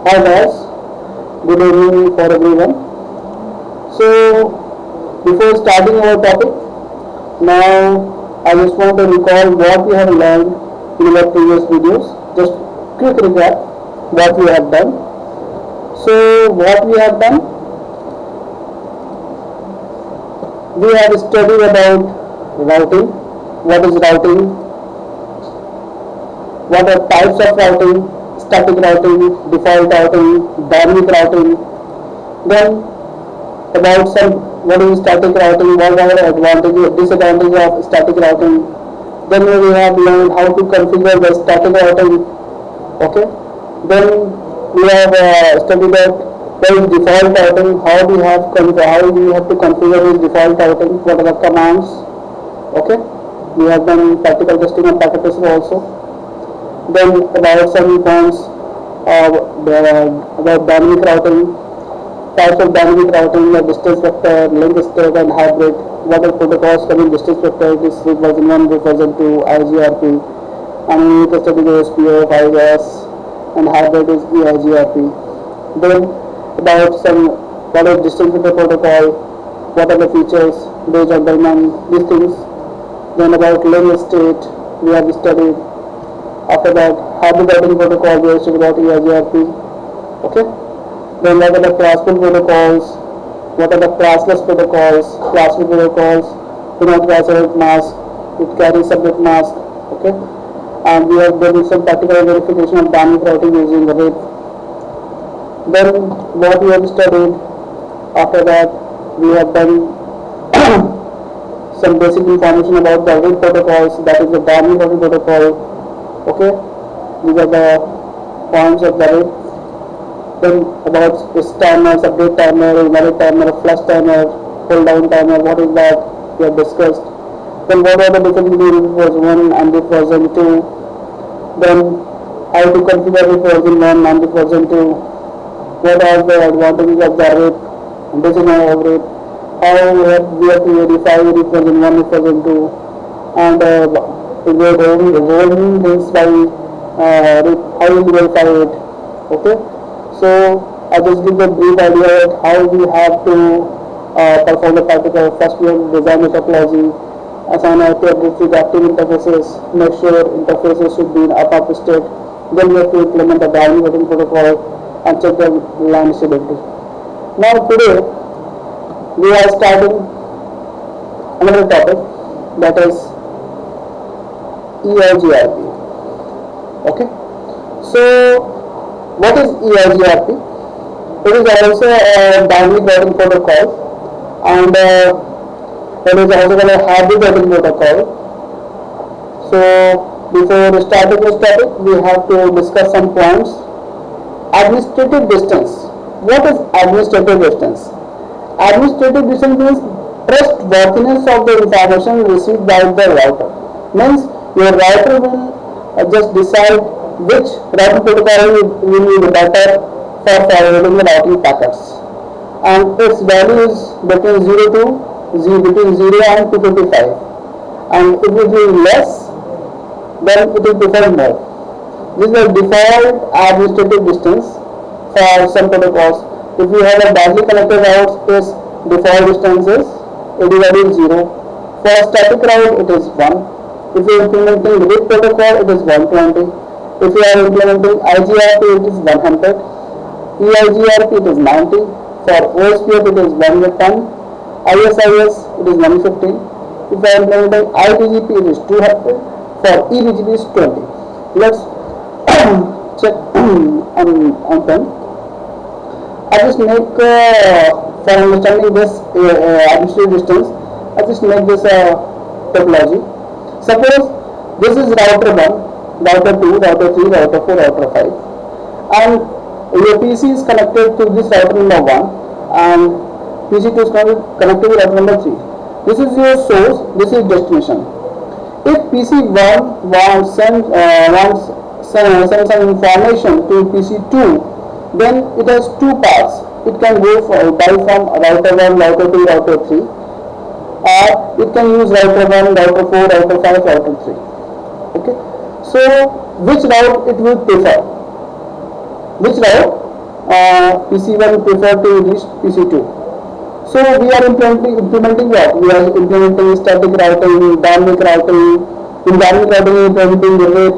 Hi guys, good evening for everyone. So before starting our topic, now I just want to recall what we have learned in our previous videos. Just quick recap what we have done. So what we have done, we have studied about routing. What is routing? What are types of routing? Static routing, default routing, dynamic routing. Then about some what is static routing, what are the advantages, disadvantages of static routing. Then we have learned how to configure the static routing. Okay. Then we have studied that there is default routing, how we have to configure this default routing, what are the commands. Okay. We have done practical testing and packet testing also. Then about some points about dynamic routing, types of dynamic routing like distance vector, link state and hybrid. What are protocols coming distance vector? This is version 1, version 2, IGRP, and we need to study the SPO, 5S, and hybrid is EIGRP. Then about some what is distance vector protocol, what are the features based on these things. Then about link state we have studied. After that, hybrid routing protocol, we have studied about EIGRP. Okay. Then what are the classful protocols? What are the classless protocols? Classful protocols do not carry mask. It carries subnet mask. Okay. And we have done some practical verification of dynamic routing using the RIP. Then what we have studied after that, we have done some basic information about the RIP protocols, that is the dynamic routing protocol. Okay, these are the points of the RIP. Then about this timers, update timer, invalid timer, flush timer, hold down timer, what is that we have discussed. Then what are the difference between version 1 and the version 2. Then how to configure the version 1 and the version 2. What are the advantages of the RIP, design of RIP, how we have to verify the version 1 and version 2, and rolling things by how we verify it. Okay. So I just give a brief idea of how we have to perform the practical. First we have to design the topology, assign IP address to the active interfaces, make sure interfaces should be in up state. Then we have to implement the dynamic routing protocol and check the LAN stability. Now today we are starting another topic, that is EIGRP. Okay. So what is EIGRP? It is also a dynamic routing protocol, and it is also called a hybrid routing protocol. So before starting this topic, we have to discuss some points. Administrative distance. What is administrative distance? Administrative distance means trustworthiness of the information received by the router. Means your router will just decide which routing protocol will be better for forwarding the routing packets, and its value is between 0 and 255, and if it is less, then it will prefer more. This is the default administrative distance for some protocols. If you have a badly connected route, its default distance is AD 0. For static route, it is 1. If you are implementing RIP protocol, it is 120. If you are implementing IGRP, it is 100. EIGRP, it is 90. For OSPF, it is 110. ISIS, it is 115. If you are implementing IBGP, it is 200. For eBGP, it is 20. Let's check on them. I just make for understanding this administrative distance, I just make this topology. Suppose this is router 1, router 2, router 3, router 4, router 5, and your PC is connected to this router number 1, and PC2 is connected to router number 3. This is your source, this is destination. If PC1 wants send some information to PC2, then it has two paths. It can go from router 1, router 2, router 3, or it can use router 1, router 4, router 5, router 3. Okay. So which route it will prefer? Which route PC1 prefer to reach PC2. So we are implementing what? We are implementing static routing, dynamic routing. In dynamic routing, we are implementing RIP,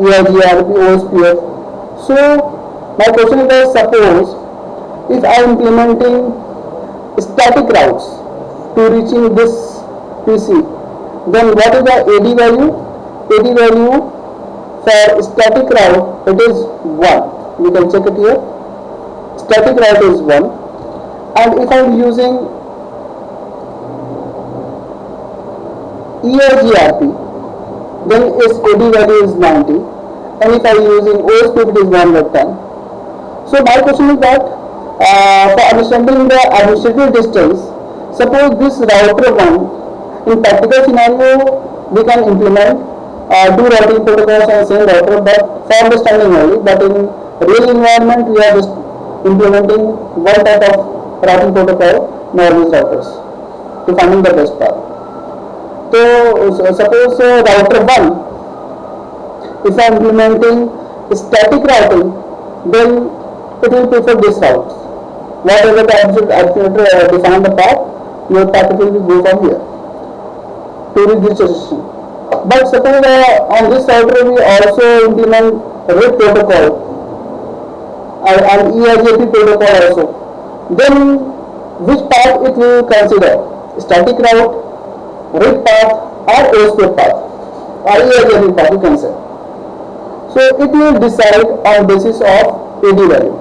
EIGRP, OSPF. So my question is that suppose if I am implementing static routes to reaching this PC, then what is the AD value? AD value for static route, it is 1. You can check it here. Static route is 1. And if I am using EIGRP, then its AD value is 90. And if I am using OSPF, it is 110. So my question is that for understanding the administrative distance, suppose this router 1, in practical scenario, we can implement two routing protocols on the same router, but for understanding only. But in real environment, we are just implementing one type of routing protocol, normal routers, to finding the best path. So suppose router 1, if I am implementing static routing, then it will prefer this route. Whatever the administrator define the path, your packet will go from here to reach this session. But suppose on this router we also implement RIP protocol and EIGRP protocol also. Then which path it will consider? Static route, RIP path, or OSPF path, or EIGRP path you can say. So it will decide on basis of AD value.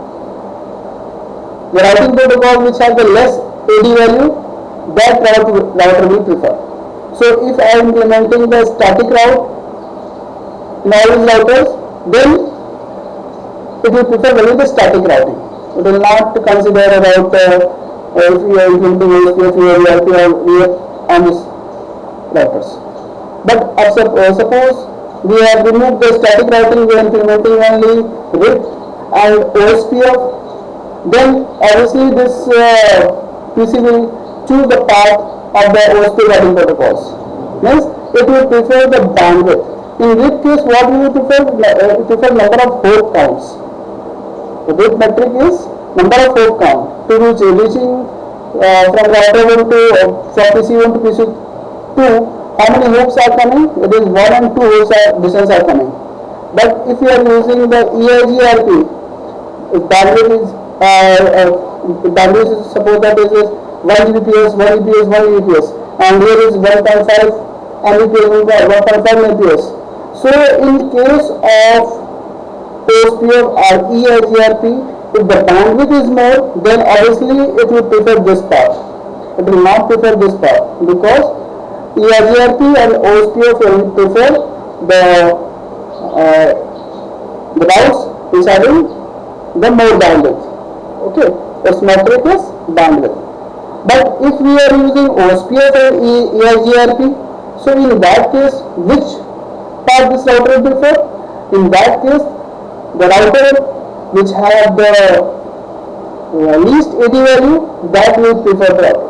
The routing protocol which has the less AD value, that router will prefer. So if I am implementing the static route in all these routers, then it will prefer only the static routing. It will not consider about if you are implementing OSPF, EIGRP or RIP on these routers. But suppose we have removed the static routing, we are implementing only RIP and OSPF, then obviously this PC will choose the path of the OSPF routing protocols. Means it will prefer the bandwidth. In this case, what we will prefer? Prefer number of hop counts. The width metric is number of hop count to reaching from router 1 to from PC1 to PC2. How many hops are coming? It is 1 and 2 hops distance are coming. But if you are using the EIGRP, if bandwidth is bandwidth is suppose that is 1 Gbps, 1 Gbps, 1 Gbps, and here is 1.5 Mbps, 1.5 Mbps. So in case of OSPF or EIGRP, if the bandwidth is more, then obviously it will prefer this path. It will not prefer this path because EIGRP and OSPF will prefer the routes which are having the more bandwidth. Okay, its metric is bandwidth. But if we are using OSPF and EIGRP, so in that case, which path this router will prefer? In that case, the router which have the least AD value, that will prefer the router.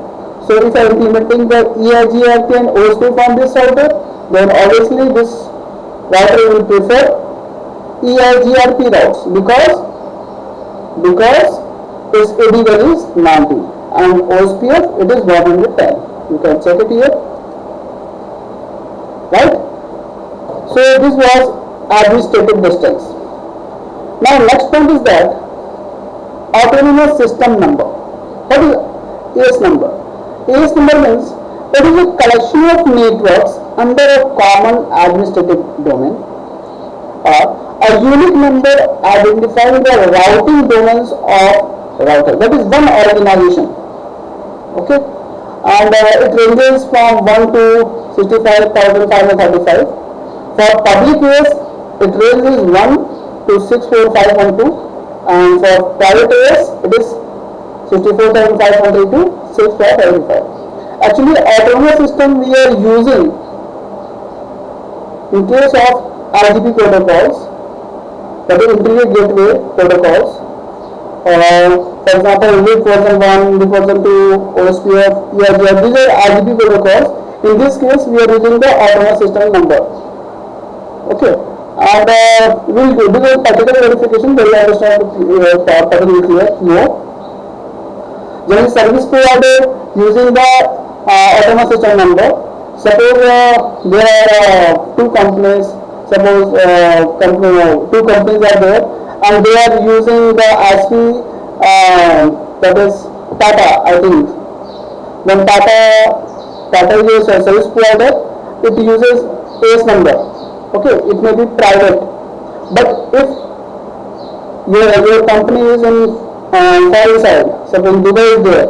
So if I am implementing the EIGRP and OSPF on this router, then obviously this router will prefer EIGRP routes because its AD value is 90 and OSPF it is 110. You can check it here, right? So this was administrative distance. Now next point is that autonomous system number. What is AS number? AS number means it is a collection of networks under a common administrative domain. A unique number identifying the routing domains of router. That is one organization. Okay, and it ranges from 1 to 65,535. For public AS, it ranges 1 to 64512, and for private AS, it is 64,500 to 6535. Actually, autonomous system we are using in case of IGP protocols, that is Internet Gateway protocols. For example, LIP version 1, LIP version 2, OSPF, EIGRP, these are RGB protocols. In this case, we are using the autonomous system number. Okay, And we'll do the particular verification where you understand particularly clear. No. Then service provider using the autonomous system number. Suppose there are two companies. Suppose two companies are there, and they are using the ASCII, that is Tata, I think. When Tata is a service provider, it uses AS number. Okay, it may be private, but if your company is in foreign side, suppose Dubai is there,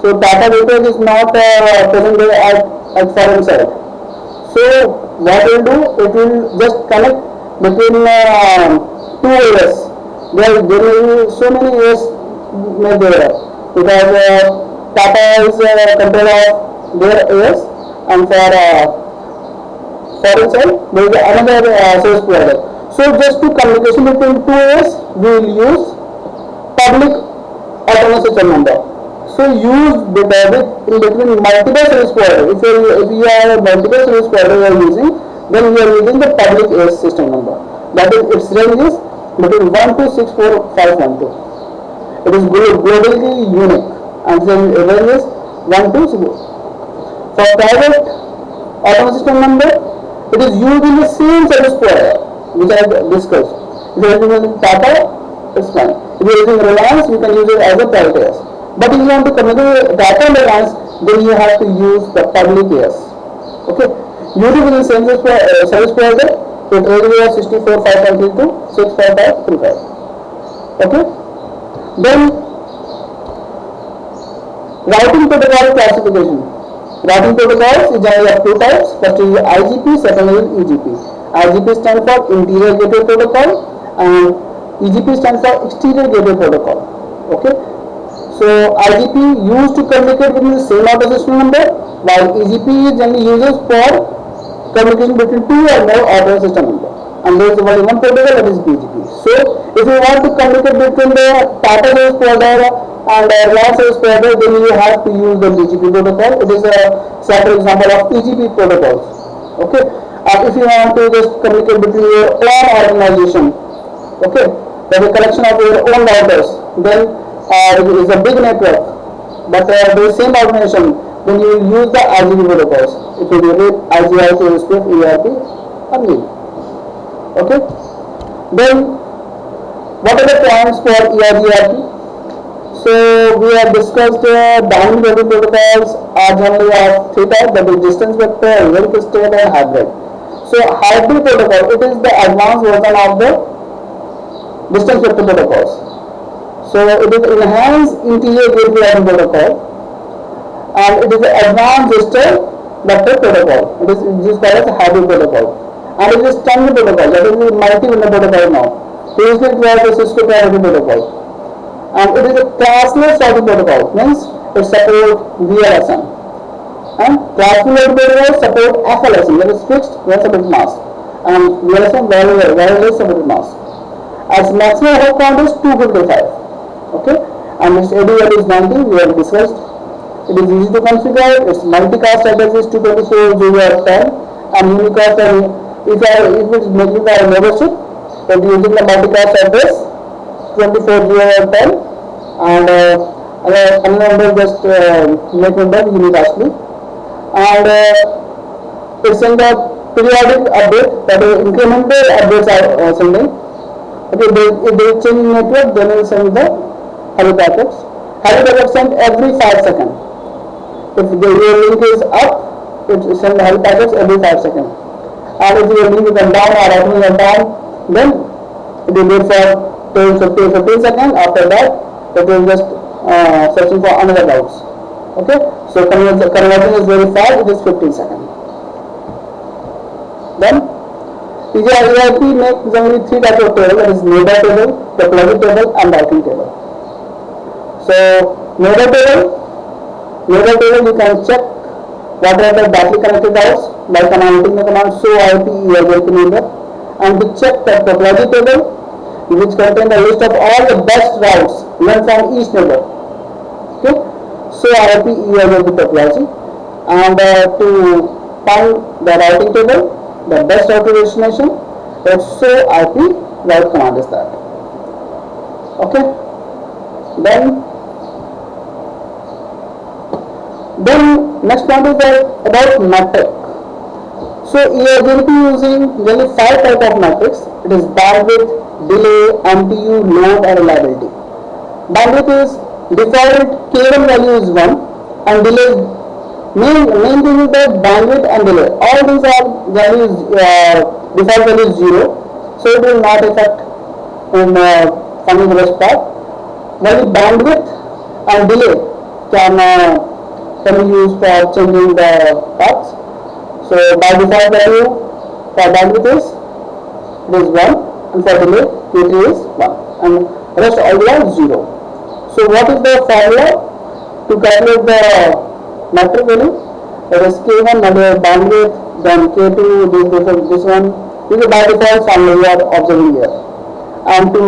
so Tata network is not present there at foreign side. So what it will do, it will just connect between two areas. There will be so many areas made there, because Tata is control of their areas, and for foreign side there is another service provider. So just to communication between two areas, we will use public autonomous system number. So use with in between multiple service provider. If you are multiple service provider you are using, then we are using the public AS system number. That is, its range is between 1264512. It is globally unique, and the range is 120. For private autonomous system number, it is used in the same service provider which I discussed. If you are using Tata, it's fine. If you are using Reliance, you can use it as a private AS. But if you want to communicate data and Reliance, then you have to use the public AS. Okay. YouTube is the same service provider. It ranges 645532 65535. Okay. Then routing protocol classification. Routing protocols is generally of two types. First is IGP, second is EGP. IGP stands for Interior Gateway Protocol, and EGP stands for Exterior Gateway Protocol. Okay. So IGP used to communicate with the same auto system number, while EGP is generally used for communication between two or more auto system number. And there is only one protocol, that is BGP. So if you want to communicate between the Tata service provider and Reliance service provider, then you have to use the BGP protocol. It is a separate example of EGP protocols. Okay. And if you want to just communicate between your own organization, okay, that is a collection of your own routers, then it is a big network, but the same organization, then you will use the IGP protocols. It will be IGIP, SPF, ERP, or NIL. Okay. Then what are the points for ERGRP? So we have discussed dynamic routing protocols are generally of three types, that is distance vector, link state, and hybrid. So hybrid protocol, it is the advanced version of the distance vector protocols. So it is enhanced interior gateway routing protocol, and it is the advanced distance vector protocol. It is called as hybrid protocol, and it is standard protocol, that is the multi-window protocol now. Previously it was the Cisco priority protocol, and it is a classless routing protocol, means it supports VLSN, and classless protocol support FLSN, that is fixed well submitted mask, and VLSN wireless submitted mask. As maximum hop count is 255. Okay, and its ADL is 90. We have discussed. It is easy to configure. Its multicast address is 224.0.10, and unicast, and if it is making the membership, then using the multicast address 24.0.10, and another number just make member unicastly, and it's in the periodic update, that is incremental updates are sending. Okay, if they change network, then it will send the hello packets. Hello packets sent every 5 seconds. If your link is up, it will send the hello packets every 5 seconds. And if your link is down or routing is down, then it will wait for 15 seconds. After that, it will just searching for another routes. Okay, so conversion is very fast. It is 15 seconds. Then ERP makes generally three types of table, that is neighbor table, topology table, and routing table. So neighbor table you can check what are the directly connected routes by commanding the command show IP ERP neighbor, and to check the topology table, which contains the list of all the best routes learned from each neighbor. Okay, so IP ERP topology, and to find the routing table, the best routing destination, So IP void command is that. Okay. Then next point is that about metric. So we are going to be using really 5 type of metrics. It is bandwidth, delay, MPU, load, and reliability. Bandwidth is default K1 value is 1 and delay main thing is that bandwidth and delay. All these are values default value is 0, so it will not affect in finding the best path. Only bandwidth and delay can be used for changing the paths. So by default value for bandwidth is 1 and for delay K3 is 1 and rest all are 0. So what is the formula to calculate the metric value? That is K1 multiplied bandwidth, then K2 this one. This is by default formula we are observing here. And to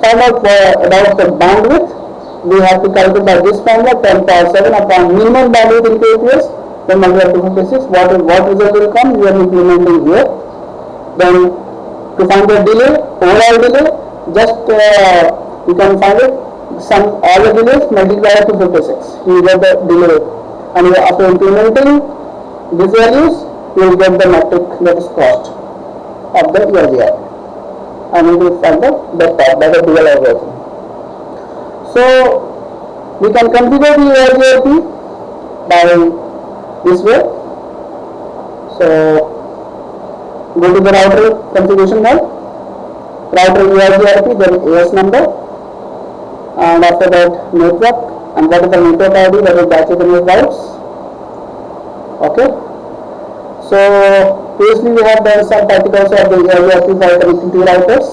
find out about the bandwidth, we have to calculate by this formula 10 power 7 upon minimum bandwidth in kbps. Then multiply 256. What result will come? We are implementing here. Then to find the delay, overall delay, just you can find it. Sum all the delays multiply 256. You get the delay, and after implementing these values, you will get the metric, that is cost of the ERGR, and you will find the best part by the dual algorithm. So we can configure the ERGRP by this way. So go to the router configuration mode, router ERGRP, then AS number, and after that network, and what is the network ID, that is batch routes. Okay. So previously we have done some practicals of the ERGRP for connecting to routers.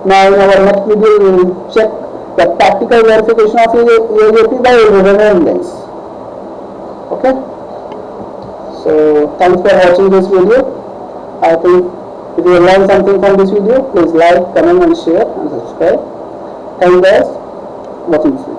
Now in our next video we will check the practical verification of ERGRP by redundancy. Okay. So thanks for watching this video. I think if you learned something from this video, please like, comment and share and subscribe. Thank you guys for watching this video.